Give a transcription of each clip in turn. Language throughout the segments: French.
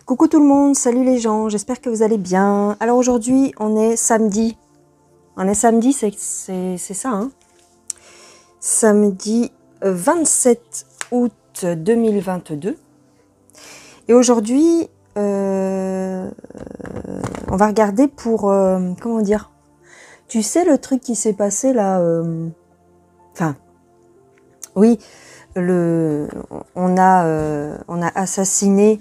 Coucou tout le monde, salut les gens, j'espère que vous allez bien. Alors aujourd'hui, on est samedi. On est samedi, c'est ça, hein. Samedi 27 août 2022. Et aujourd'hui, on va regarder pour... comment dire? Tu sais le truc qui s'est passé là... Enfin, oui, on a assassiné...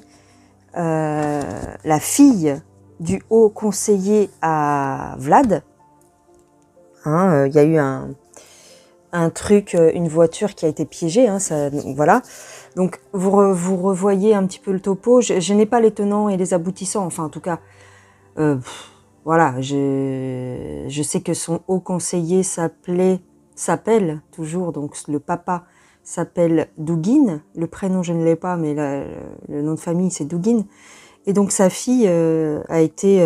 la fille du haut conseiller à Vlad. Hein, y a eu un truc, une voiture qui a été piégée. Hein, ça, voilà. Donc vous revoyez un petit peu le topo. Je n'ai pas les tenants et les aboutissants. Enfin, en tout cas, voilà. Je sais que son haut conseiller s'appelle toujours, donc le papa s'appelle Douguine. Le prénom, je ne l'ai pas, mais le nom de famille, c'est Douguine. Et donc, sa fille a été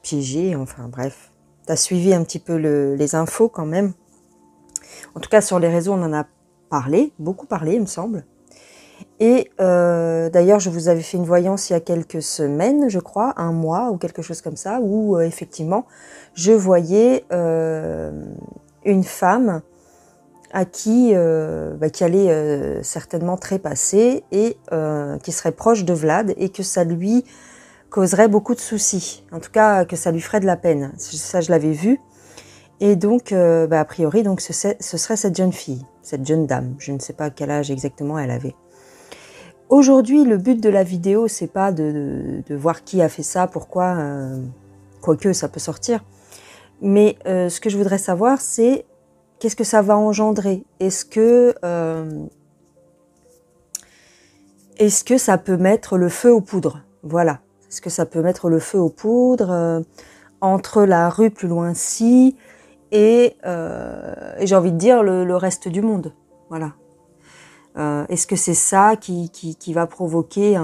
piégée. Enfin, bref. Tu as suivi un petit peu les infos quand même. En tout cas, sur les réseaux, on en a parlé, beaucoup parlé, il me semble. Et d'ailleurs, je vous avais fait une voyance il y a quelques semaines, je crois, un mois ou quelque chose comme ça, où effectivement, je voyais une femme à qui allait certainement trépasser et qui serait proche de Vlad et que ça lui causerait beaucoup de soucis. En tout cas, que ça lui ferait de la peine. Ça, je l'avais vu. Et donc, a priori, donc, ce serait cette jeune fille, cette jeune dame. Je ne sais pas quel âge exactement elle avait. Aujourd'hui, le but de la vidéo, c'est pas de voir qui a fait ça, pourquoi, quoique ça peut sortir. Mais ce que je voudrais savoir, c'est qu'est-ce que ça va engendrer? Est-ce que ça peut mettre le feu aux poudres? Voilà. Est-ce que ça peut mettre le feu aux poudres entre la rue plus loin-ci et j'ai envie de dire le reste du monde? Voilà. Est-ce que c'est ça qui va provoquer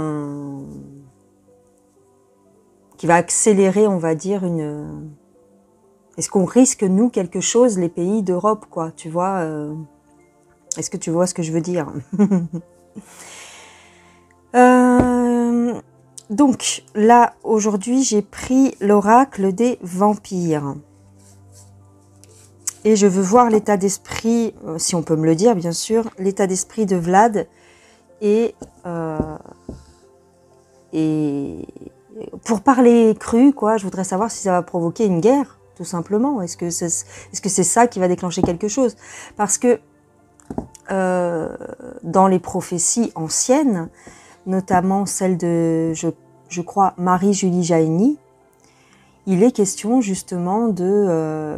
qui va accélérer, on va dire, est-ce qu'on risque, nous, quelque chose, les pays d'Europe, quoi, tu vois est-ce que tu vois ce que je veux dire? Donc, là, aujourd'hui, j'ai pris l'oracle des vampires. Et je veux voir l'état d'esprit, si on peut me le dire, bien sûr, l'état d'esprit de Vlad. Et pour parler cru, quoi, je voudrais savoir si ça va provoquer une guerre, tout simplement. Est-ce que c'est ça qui va déclencher quelque chose? Parce que dans les prophéties anciennes, notamment celle de, je crois, Marie-Julie Jahenny, il est question justement de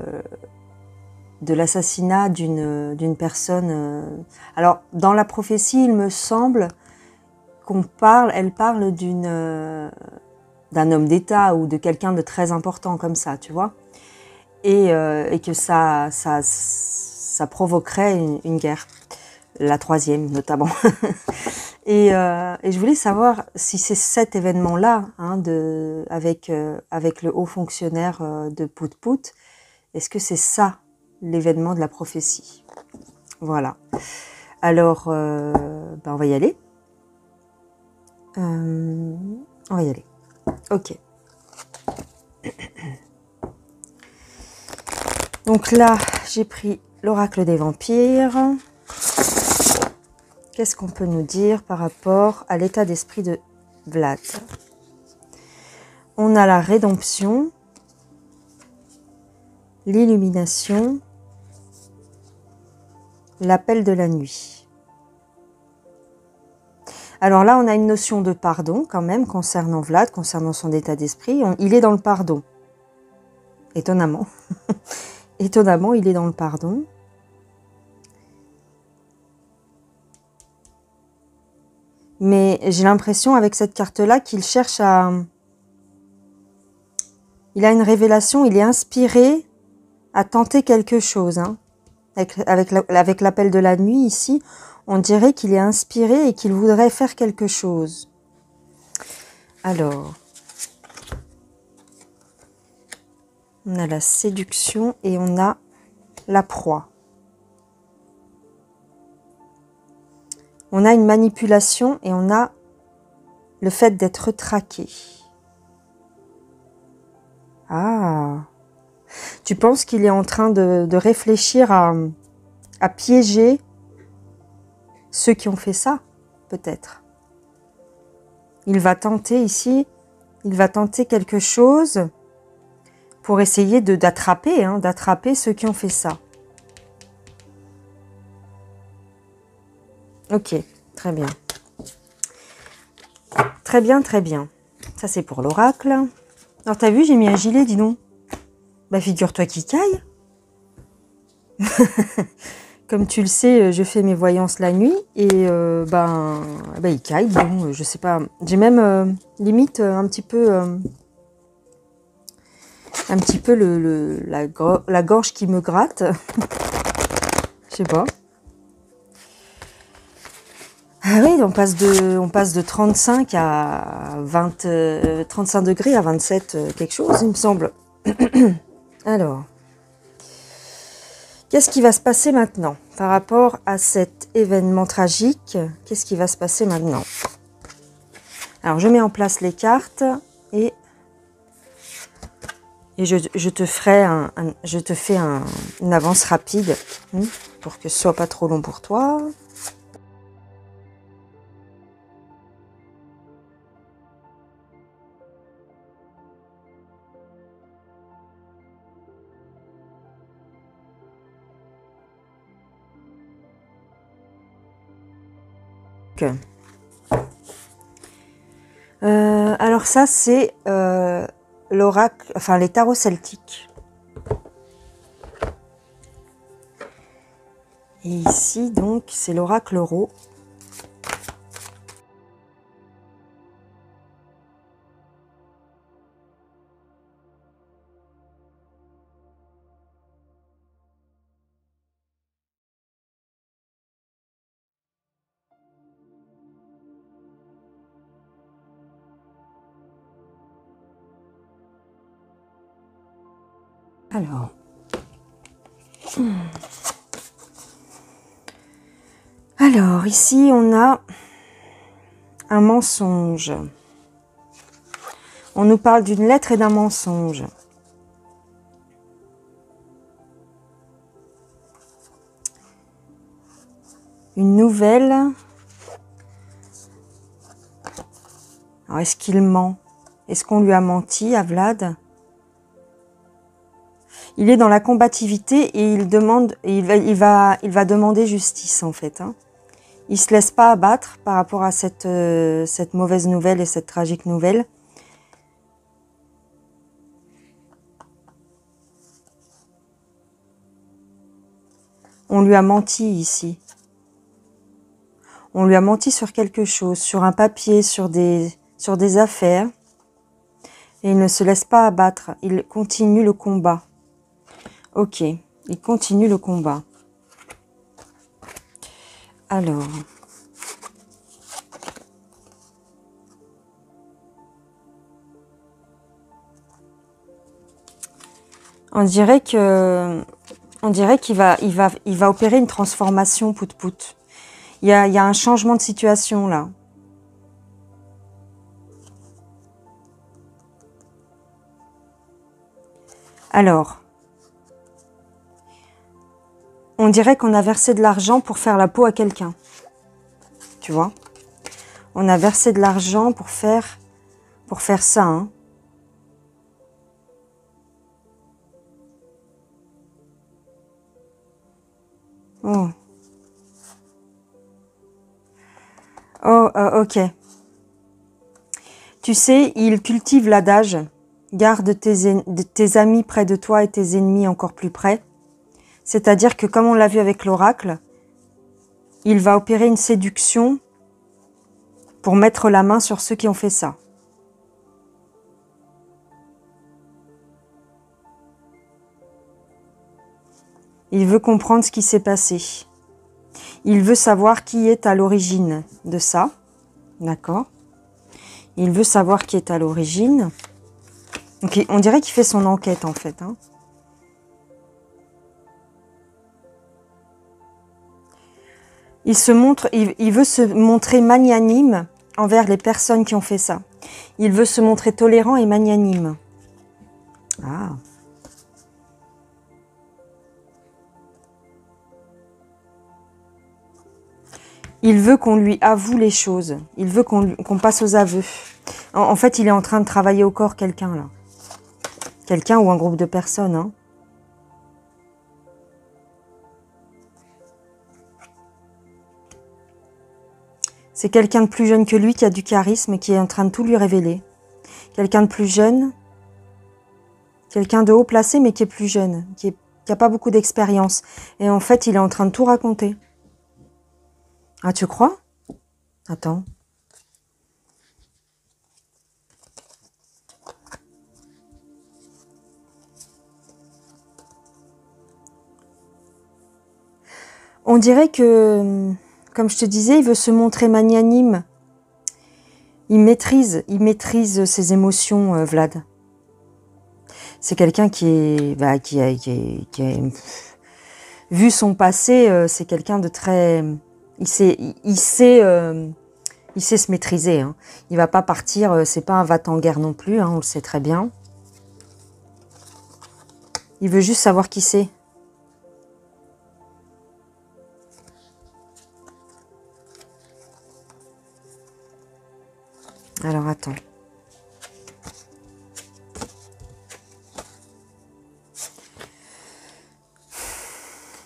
l'assassinat d'une personne. Alors, dans la prophétie, il me semble elle parle d'un homme d'État ou de quelqu'un de très important comme ça, tu vois, et que ça provoquerait une guerre, la troisième notamment. Et je voulais savoir si c'est cet événement-là, hein, avec le haut fonctionnaire de Pout-Pout, est-ce que c'est ça l'événement de la prophétie? Voilà. Alors, on va y aller. On va y aller. Ok. Donc là, j'ai pris l'oracle des vampires. Qu'est-ce qu'on peut nous dire par rapport à l'état d'esprit de Vlad? On a la rédemption, l'illumination, l'appel de la nuit. Alors là, on a une notion de pardon quand même concernant Vlad, concernant son état d'esprit. Il est dans le pardon. Étonnamment. Étonnamment, il est dans le pardon. Mais j'ai l'impression avec cette carte-là qu'il cherche à... Il a une révélation, il est inspiré à tenter quelque chose. Hein. Avec l'appel de la nuit ici, on dirait qu'il est inspiré et qu'il voudrait faire quelque chose. Alors, on a la séduction et on a la proie. On a une manipulation et on a le fait d'être traqué. Ah, tu penses qu'il est en train de réfléchir à piéger ceux qui ont fait ça, peut-être. Il va tenter ici, il va tenter quelque chose pour essayer d'attraper ceux qui ont fait ça. Ok, très bien. Très bien, très bien. Ça, c'est pour l'oracle. Alors, t'as vu, j'ai mis un gilet, dis donc. Bah, figure-toi qu'il caille. Comme tu le sais, je fais mes voyances la nuit et il caille. Bon, je sais pas. J'ai même limite un petit peu la gorge qui me gratte. Je sais pas. Ah oui, on passe de 35 à 35 degrés à 27 quelque chose, il me semble. Alors, qu'est-ce qui va se passer maintenant par rapport à cet événement tragique? Qu'est-ce qui va se passer maintenant? Alors, je mets en place les cartes et je te fais une avance rapide pour que ce soit pas trop long pour toi. Alors ça, c'est l'oracle, enfin les tarots celtiques. Et ici, donc, c'est l'oracle Ro. Alors, ici, on a un mensonge. On nous parle d'une lettre et d'un mensonge. Une nouvelle. Alors, est-ce qu'il ment? Est-ce qu'on lui a menti à Vlad? Il est dans la combativité et il va demander justice en fait. Il se laisse pas abattre par rapport à cette mauvaise nouvelle et cette tragique nouvelle. On lui a menti ici. On lui a menti sur quelque chose, sur un papier, sur des affaires. Et il ne se laisse pas abattre. Il continue le combat. Ok, il continue le combat. Alors. On dirait qu'il va opérer une transformation pout-pout. Il y a un changement de situation là. Alors, on dirait qu'on a versé de l'argent pour faire la peau à quelqu'un. Tu vois? On a versé de l'argent pour faire ça. Hein. Oh. Oh, ok. Tu sais, il cultive l'adage « Garde tes amis près de toi et tes ennemis encore plus près ». C'est-à-dire que, comme on l'a vu avec l'oracle, il va opérer une séduction pour mettre la main sur ceux qui ont fait ça. Il veut comprendre ce qui s'est passé. Il veut savoir qui est à l'origine de ça. D'accord? Il veut savoir qui est à l'origine. Donc, on dirait qu'il fait son enquête, en fait. Hein. Il veut se montrer magnanime envers les personnes qui ont fait ça. Il veut se montrer tolérant et magnanime. Ah. Il veut qu'on lui avoue les choses. Il veut qu'on passe aux aveux. En fait, il est en train de travailler au corps quelqu'un, là. Quelqu'un ou un groupe de personnes, hein. C'est quelqu'un de plus jeune que lui qui a du charisme et qui est en train de tout lui révéler. Quelqu'un de plus jeune, quelqu'un de haut placé mais qui est plus jeune, qui n'a pas beaucoup d'expérience. Et en fait, il est en train de tout raconter. Ah, tu crois? Attends. On dirait que, comme je te disais, il veut se montrer magnanime. Il maîtrise ses émotions, Vlad. C'est quelqu'un qui est, qui a vu son passé, c'est quelqu'un de très, il sait se maîtriser. Hein. Il va pas partir, c'est pas un va-t-en-guerre non plus, hein, on le sait très bien. Il veut juste savoir qui c'est. Alors, attends.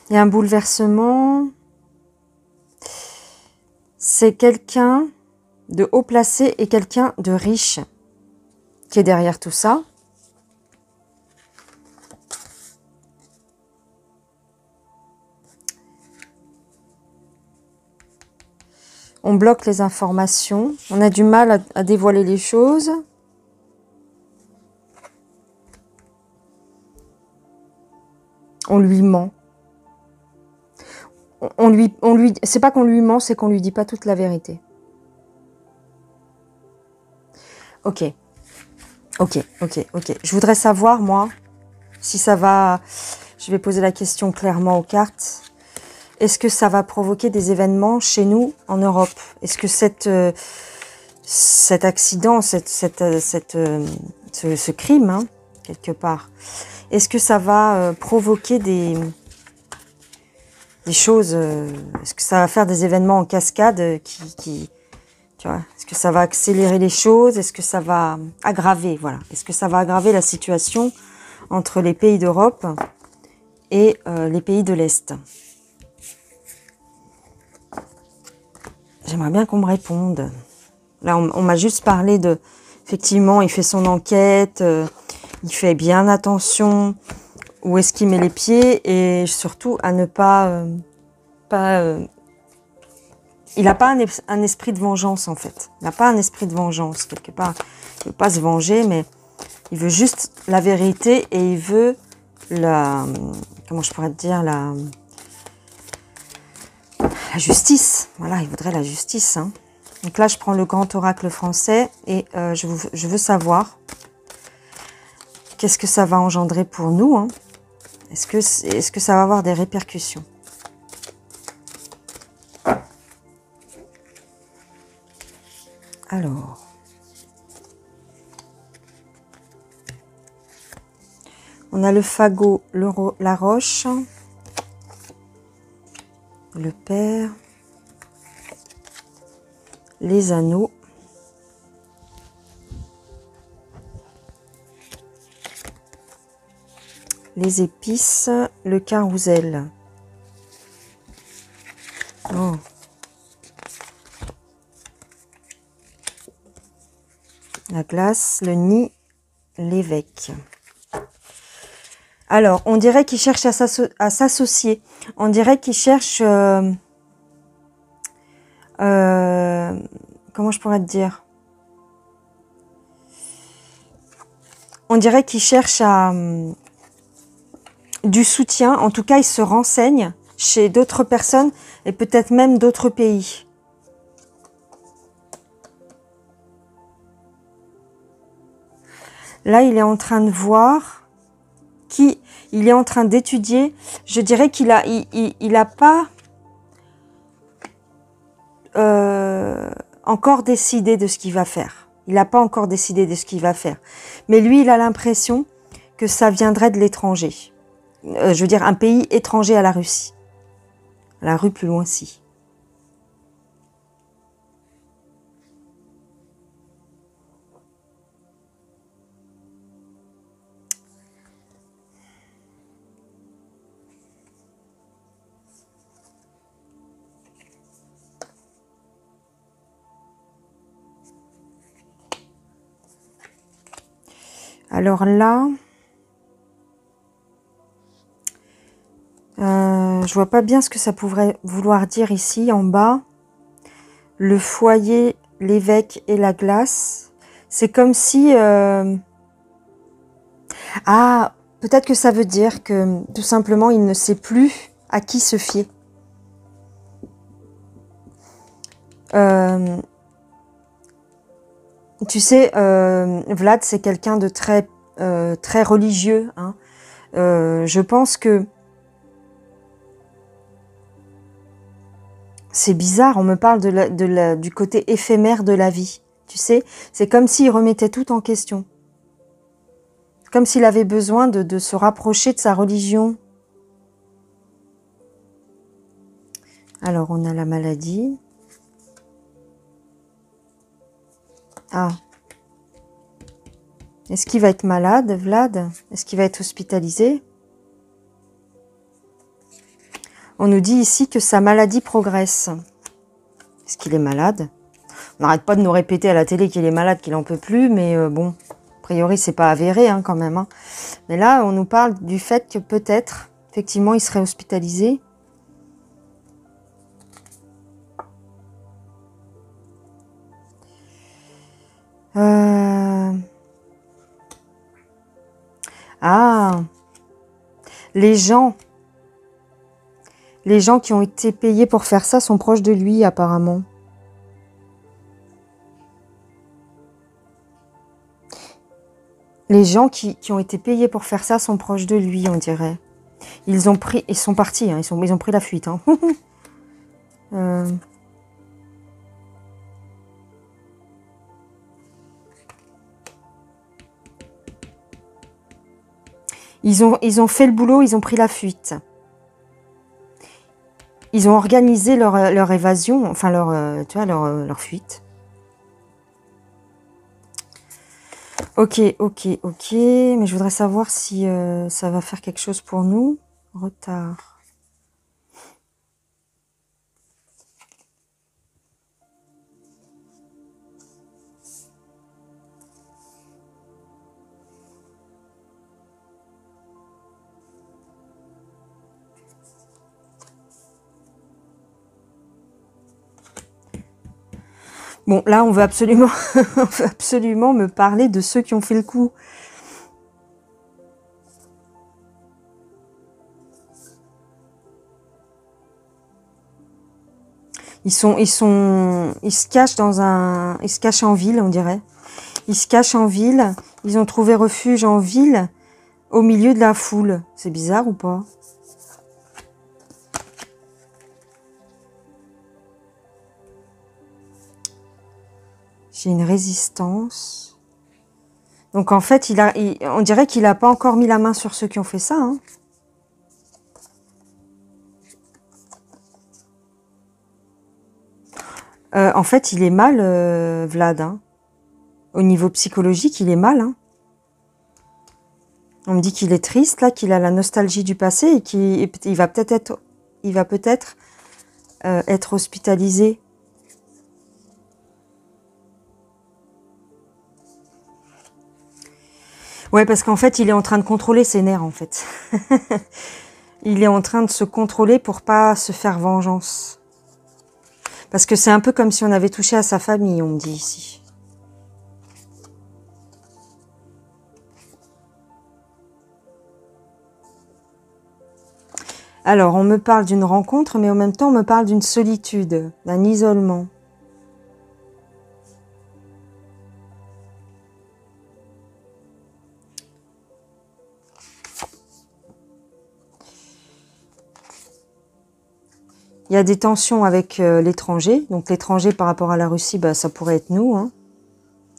Il y a un bouleversement. C'est quelqu'un de haut placé et quelqu'un de riche qui est derrière tout ça. On bloque les informations. On a du mal à dévoiler les choses. On lui ment. C'est pas qu'on lui ment, c'est qu'on lui dit pas toute la vérité. Ok. Je voudrais savoir, moi, si ça va... Je vais poser la question clairement aux cartes. Est-ce que ça va provoquer des événements chez nous, en Europe? Est-ce que cet accident, ce crime, hein, quelque part, est-ce que ça va provoquer des choses? Est-ce que ça va faire des événements en cascade tu vois, est-ce que ça va accélérer les choses? Est-ce que ça va aggraver, voilà. Est-ce que ça va aggraver la situation entre les pays d'Europe et les pays de l'Est? J'aimerais bien qu'on me réponde. Là, on m'a juste parlé de... Effectivement, il fait son enquête, il fait bien attention où est-ce qu'il met les pieds et surtout à ne pas... il n'a pas un esprit de vengeance, en fait. Il n'a pas un esprit de vengeance, quelque part. Il ne veut pas se venger, mais il veut juste la vérité et il veut la... Comment je pourrais te dire? La justice. Voilà, il voudrait la justice. Hein. Donc là, je prends le grand oracle français et je veux savoir qu'est-ce que ça va engendrer pour nous. Hein. Est-ce que ça va avoir des répercussions? Alors, on a le fagot, la roche, le père, les anneaux, les épices, le carrousel. Oh. La glace, le nid, l'évêque. Alors, on dirait qu'il cherche à s'associer. On dirait qu'il cherche... comment je pourrais te dire? On dirait qu'il cherche du soutien. En tout cas, il se renseigne chez d'autres personnes et peut-être même d'autres pays. Là, il est en train de voir qui... Il est en train d'étudier. Je dirais qu'il a pas... encore décidé de ce qu'il va faire. Il n'a pas encore décidé de ce qu'il va faire. Mais lui, il a l'impression que ça viendrait de l'étranger. Je veux dire, un pays étranger à la Russie. La rue plus loin ci. Alors là, je vois pas bien ce que ça pourrait vouloir dire ici en bas. Le foyer, l'évêque et la glace. C'est comme si... Ah, peut-être que ça veut dire que tout simplement il ne sait plus à qui se fier. Tu sais, Vlad, c'est quelqu'un de très, très religieux. Hein. Je pense que c'est bizarre, on me parle du côté éphémère de la vie. Tu sais, c'est comme s'il remettait tout en question. Comme s'il avait besoin de se rapprocher de sa religion. Alors, on a la maladie. Ah. Est-ce qu'il va être malade, Vlad? Est-ce qu'il va être hospitalisé? On nous dit ici que sa maladie progresse. Est-ce qu'il est malade? On n'arrête pas de nous répéter à la télé qu'il est malade, qu'il n'en peut plus, mais bon, a priori, c'est pas avéré hein, quand même. Hein. Mais là, on nous parle du fait que peut-être, effectivement, il serait hospitalisé. Ah, les gens qui ont été payés pour faire ça sont proches de lui, apparemment. Les gens qui ont été payés pour faire ça sont proches de lui, on dirait. Ils sont partis, hein, ils ont pris la fuite. Hein. Ils ont fait le boulot, ils ont pris la fuite. Ils ont organisé leur évasion, enfin leur fuite. Ok, mais je voudrais savoir si ça va faire quelque chose pour nous. Retard. Bon, là, on veut absolument, on veut absolument me parler de ceux qui ont fait le coup. Ils se cachent en ville, on dirait. Ils se cachent en ville. Ils ont trouvé refuge en ville, au milieu de la foule. C'est bizarre ou pas? J'ai une résistance. Donc en fait, on dirait qu'il n'a pas encore mis la main sur ceux qui ont fait ça. Hein. En fait, il est mal, Vlad. Hein. Au niveau psychologique, il est mal. Hein. On me dit qu'il est triste, là, qu'il a la nostalgie du passé et qu'il va peut-être être hospitalisé. Ouais, parce qu'en fait, il est en train de contrôler ses nerfs, en fait. Il est en train de se contrôler pour pas se faire vengeance. Parce que c'est un peu comme si on avait touché à sa famille, on me dit ici. Alors, on me parle d'une rencontre, mais en même temps, on me parle d'une solitude, d'un isolement. Il y a des tensions avec l'étranger. Donc l'étranger par rapport à la Russie, bah, ça pourrait être nous. Hein.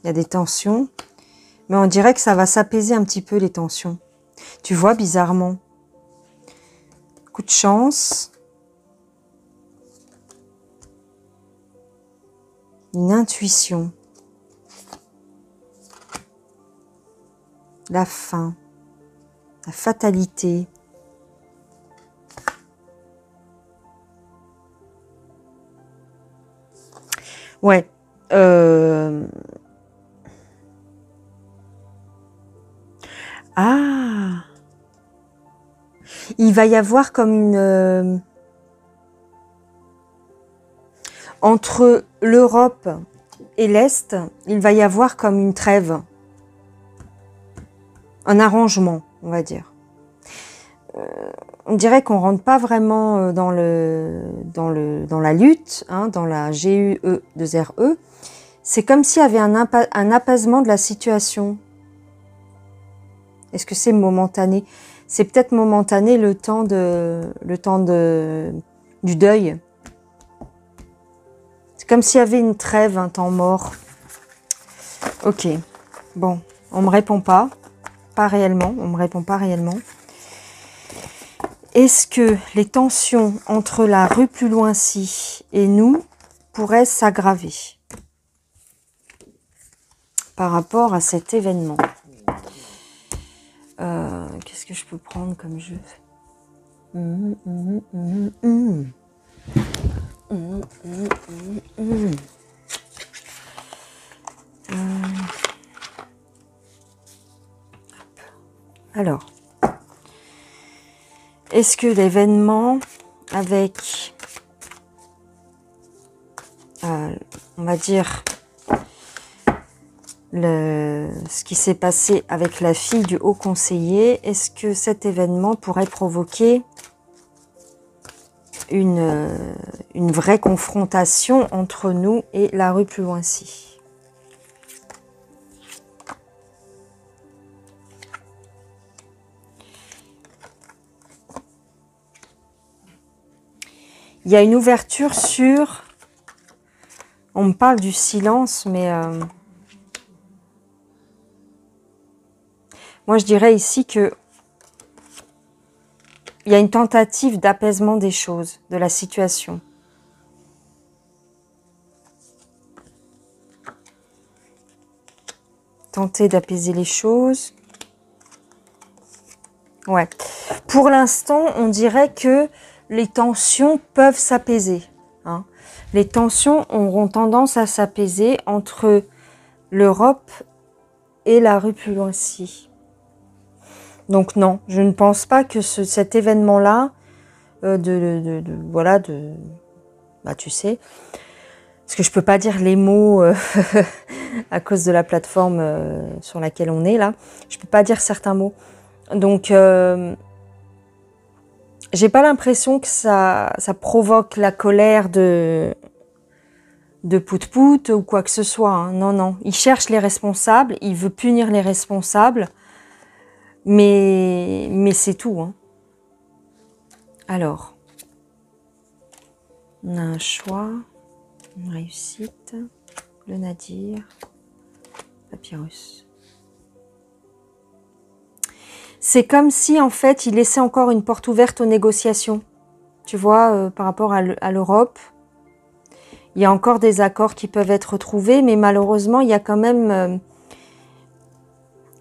Il y a des tensions. Mais on dirait que ça va s'apaiser un petit peu les tensions. Tu vois, bizarrement. Coup de chance. Une intuition. La fin. La fatalité. Ouais. Ah. Il va y avoir comme une... entre l'Europe et l'Est, il va y avoir comme une trêve. Un arrangement, on va dire. On dirait qu'on rentre pas vraiment dans la lutte, hein, dans la GUE2RE. C'est comme s'il y avait un apaisement de la situation. Est-ce que c'est momentané? C'est peut-être momentané le temps du deuil. C'est comme s'il y avait une trêve, un temps mort. Ok, bon, on me répond pas. Pas réellement, on me répond pas réellement. Est-ce que les tensions entre la rue plus loin-ci et nous pourraient s'aggraver par rapport à cet événement? Qu'est-ce que je peux prendre comme jeu? Alors, est-ce que l'événement avec, on va dire, ce qui s'est passé avec la fille du haut conseiller, est-ce que cet événement pourrait provoquer une vraie confrontation entre nous et la rue plus loin-ci? Il y a une ouverture sur... On me parle du silence, mais... moi, je dirais ici que il y a une tentative d'apaisement des choses, de la situation. Tenter d'apaiser les choses. Ouais. Pour l'instant, on dirait que les tensions peuvent s'apaiser. Hein. Les tensions auront tendance à s'apaiser entre l'Europe et la rue plus loin-ci. Donc non, je ne pense pas que cet événement-là, bah tu sais, parce que je peux pas dire les mots à cause de la plateforme sur laquelle on est là, je peux pas dire certains mots. Donc j'ai pas l'impression que ça provoque la colère de Pout-Pout ou quoi que ce soit. Hein. Non, non, il cherche les responsables, il veut punir les responsables. Mais c'est tout. Hein. Alors, on a un choix, une réussite, le nadir, papyrus. C'est comme si, en fait, il laissait encore une porte ouverte aux négociations. Tu vois, par rapport à l'Europe, il y a encore des accords qui peuvent être trouvés, mais malheureusement, il y a quand même...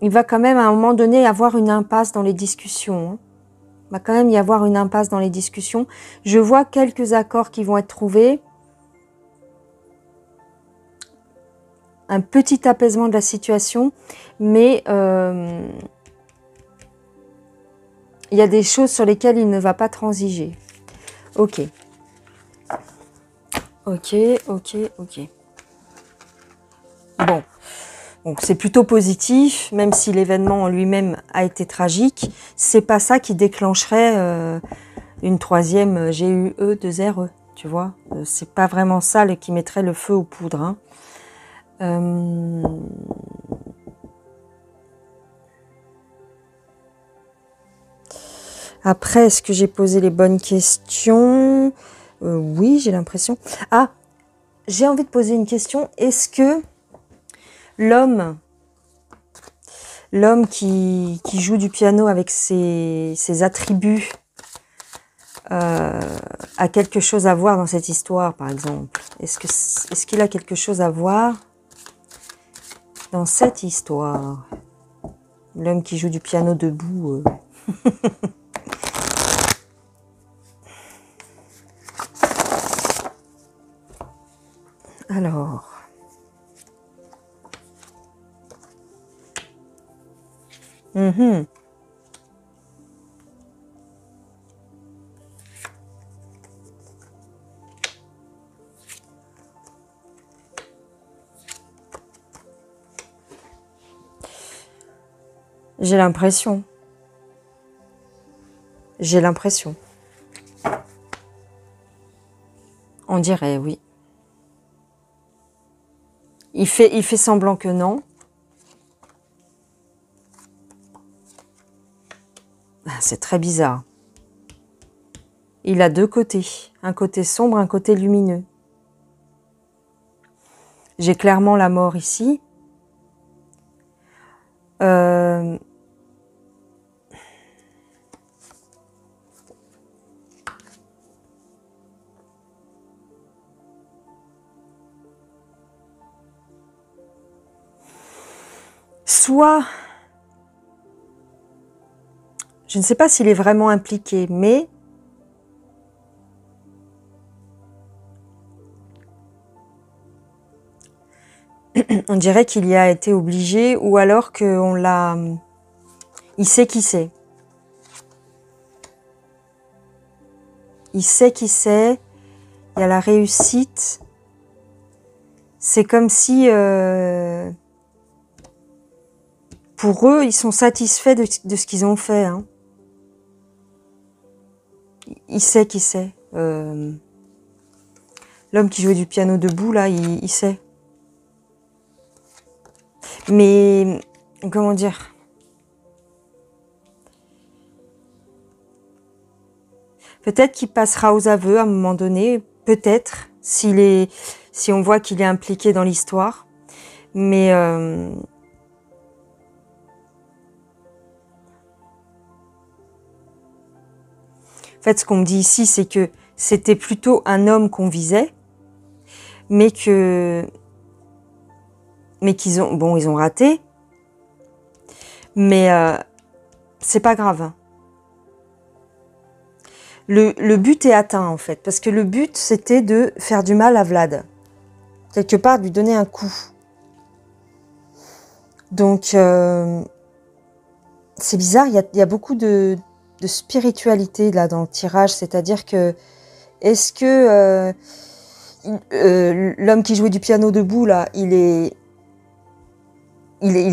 il va quand même à un moment donné avoir une impasse dans les discussions. Hein. Il va quand même y avoir une impasse dans les discussions. Je vois quelques accords qui vont être trouvés. Un petit apaisement de la situation. Mais il y a des choses sur lesquelles il ne va pas transiger. Ok. Ok, ok, ok. Bon. Donc c'est plutôt positif, même si l'événement en lui-même a été tragique. C'est pas ça qui déclencherait une troisième GUE2RE, tu vois. C'est pas vraiment ça qui mettrait le feu aux poudres. Hein. Après, est-ce que j'ai posé les bonnes questions? Oui, j'ai l'impression. Ah, j'ai envie de poser une question. Est-ce que l'homme qui joue du piano avec ses attributs a quelque chose à voir dans cette histoire, par exemple? Est-ce qu'il a quelque chose à voir dans cette histoire? L'homme qui joue du piano debout. Alors. J'ai l'impression. J'ai l'impression. On dirait, oui. Il fait semblant que non. Ah, c'est très bizarre. Il a deux côtés. Un côté sombre, un côté lumineux. J'ai clairement la mort ici. Soit, je ne sais pas s'il est vraiment impliqué, mais on dirait qu'il y a été obligé, ou alors qu'on l'a... Il sait qui c'est. Il sait qui c'est. Il y a la réussite. C'est comme si... pour eux, ils sont satisfaits de ce qu'ils ont fait. Hein. Il sait qui c'est. L'homme qui jouait du piano debout, là, il sait. Mais, comment dire? Peut-être qu'il passera aux aveux à un moment donné. Peut-être, si on voit qu'il est impliqué dans l'histoire. Mais... en fait, ce qu'on me dit ici, c'est que c'était plutôt un homme qu'on visait, mais qu'ils ont raté. Mais c'est pas grave. Le but est atteint, en fait, parce que le but, c'était de faire du mal à Vlad. Quelque part, de lui donner un coup. Donc, c'est bizarre, il y a beaucoup de spiritualité là dans le tirage, c'est-à-dire que est-ce que l'homme qui jouait du piano debout là, il est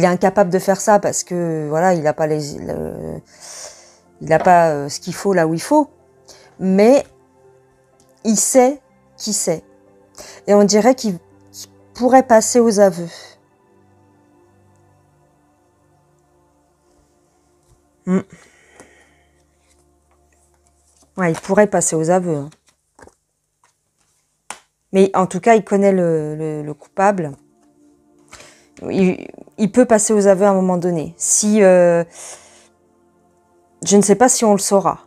incapable de faire ça parce que voilà, il n'a pas ce qu'il faut là où il faut, mais il sait qui c'est, et on dirait qu'il pourrait passer aux aveux. Ouais, il pourrait passer aux aveux. Hein. Mais en tout cas, il connaît le coupable. Il peut passer aux aveux à un moment donné. Si, je ne sais pas si on le saura.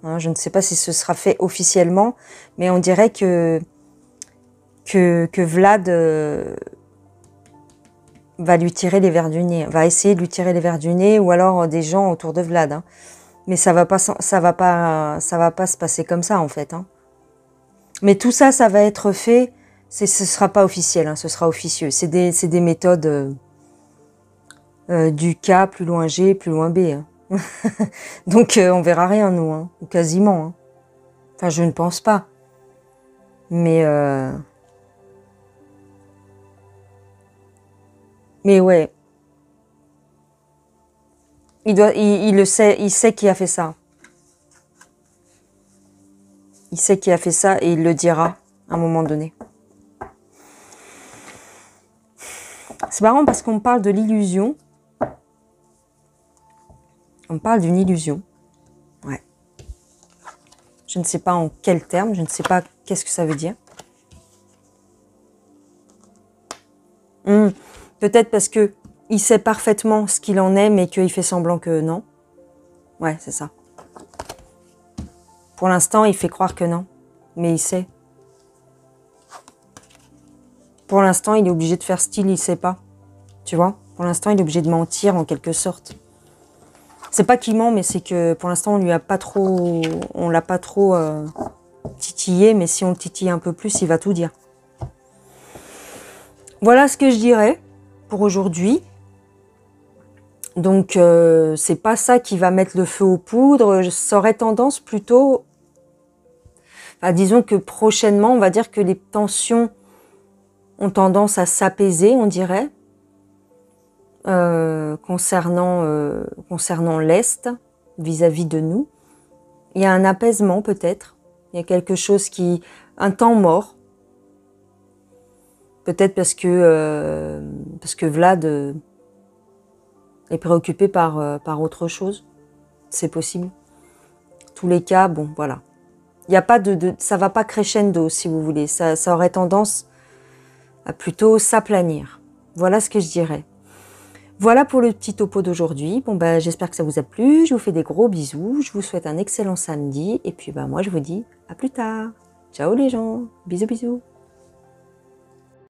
Hein, je ne sais pas si ce sera fait officiellement, mais on dirait que Vlad va lui tirer les vers du nez, va essayer de lui tirer les vers du nez, ou alors des gens autour de Vlad. Hein. Mais ça va pas se passer comme ça en fait. Hein. Mais tout ça, ça va être fait. Ce sera pas officiel, hein, ce sera officieux. C'est des méthodes du K, plus loin G, plus loin B. Hein. Donc on verra rien nous, hein, ou quasiment. Hein. Enfin, je ne pense pas. Mais ouais. Il le sait, il sait qui a fait ça. Il sait qui a fait ça et il le dira à un moment donné. C'est marrant parce qu'on parle de l'illusion. On parle d'une illusion. Ouais. Je ne sais pas en quel terme, je ne sais pas qu'est-ce que ça veut dire. Peut-être parce que il sait parfaitement ce qu'il en est, mais qu'il fait semblant que non. Ouais, c'est ça. Pour l'instant, il fait croire que non, mais il sait. Pour l'instant, il est obligé de faire style, il sait pas. Tu vois? Pour l'instant, il est obligé de mentir en quelque sorte. C'est pas qu'il ment, mais c'est que pour l'instant, on l'a pas trop titillé, mais si on le titille un peu plus, il va tout dire. Voilà ce que je dirais pour aujourd'hui. Donc, c'est pas ça qui va mettre le feu aux poudres. Ça aurait tendance plutôt... Enfin, disons que prochainement, on va dire que les tensions ont tendance à s'apaiser, on dirait, concernant l'Est, vis-à-vis de nous. Il y a un apaisement peut-être. Il y a quelque chose qui... un temps mort. Peut-être parce que Vlad est préoccupé par autre chose. C'est possible. Tous les cas, bon, voilà. Il n'y a pas ça va pas crescendo, si vous voulez. Ça aurait tendance à plutôt s'aplanir. Voilà ce que je dirais. Voilà pour le petit topo d'aujourd'hui. Bon, ben, j'espère que ça vous a plu. Je vous fais des gros bisous. Je vous souhaite un excellent samedi. Et puis, ben, moi, je vous dis à plus tard. Ciao les gens. Bisous, bisous.